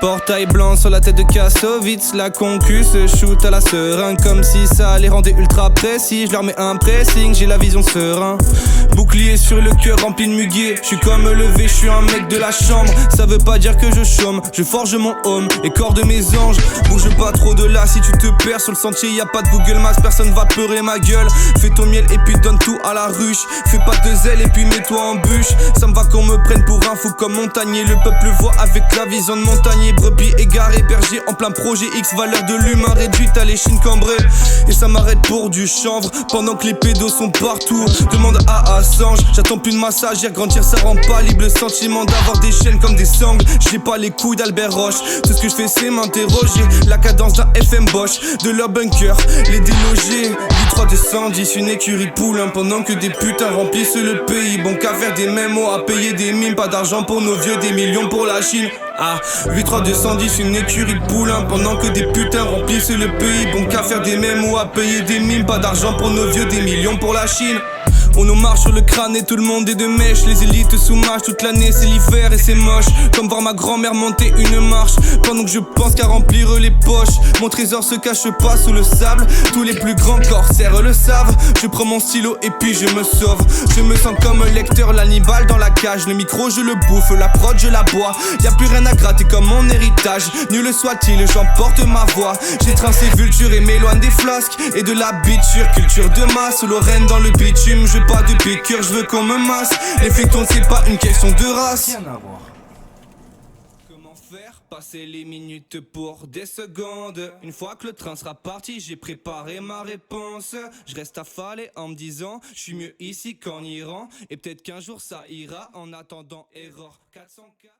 Portail blanc sur la tête de Kassovitz, la concu se shoot à la seringue comme si ça les rendait ultra précis. Je leur mets un pressing, j'ai la vision serein. Bouclier sur le cœur rempli de muguet. Je suis comme levé, je suis un mec de la chambre. Ça veut pas dire que je chôme, je forge mon home et corps de mes anges. Bouge pas trop de là si tu te perds sur le sentier, y a pas de Google Maps, personne va pleurer ma gueule. Fais ton miel et puis donne tout à la ruche. Fais pas de zèle et puis mets-toi en bûche. Ça me va qu'on me prenne pour un fou comme Montagnier. Le peuple voit avec la vision de Montagnier. Brebis égaré, berger en plein projet X. Valeur de l'humain réduite à l'échine cambrée. Et ça m'arrête pour du chanvre pendant que les pédos sont partout. Demande à Assange, j'attends plus de massage. Y grandir ça rend pas libre le sentiment d'avoir des chaînes comme des sangles. J'ai pas les couilles d'Albert Roche. Tout ce que je fais c'est m'interroger. La cadence d'un FM Bosch, de leur bunker, les délogés. Du 3 de 110, une écurie poulain. Pendant que des putains remplissent le pays. Bon qu'à faire des mémos, à payer des mimes. Pas d'argent pour nos vieux, des millions pour la Chine. Ah, 8-3 210, une écurie poulain. Pendant que des putains remplissent le pays. Bon qu'à faire des mémos, à payer des mimes. Pas d'argent pour nos vieux, des millions pour la Chine. On nous marche sur le crâne et tout le monde est de mèche. Les élites sous-marchent toute l'année, c'est l'hiver et c'est moche. Comme voir ma grand-mère monter une marche pendant que je pense qu'à remplir les poches. Mon trésor se cache pas sous le sable. Tous les plus grands corsaires le savent. Je prends mon stylo et puis je me sauve. Je me sens comme un lecteur, l'Hannibal dans la cage. Le micro je le bouffe, la prod je la bois. Y'a plus rien à gratter comme mon héritage. Nul soit-il, j'emporte ma voix. J'étreins ces vultures et m'éloigne des flasques et de la biture. Culture de masse, Lorraine dans le bitume. Je pas de piqûre, je veux qu'on me masse. Les fictons c'est pas une question de race. Rien à voir. Comment faire passer les minutes pour des secondes. Une fois que le train sera parti, j'ai préparé ma réponse. Je reste affalé en me disant, je suis mieux ici qu'en Iran. Et peut-être qu'un jour ça ira. En attendant, erreur 404.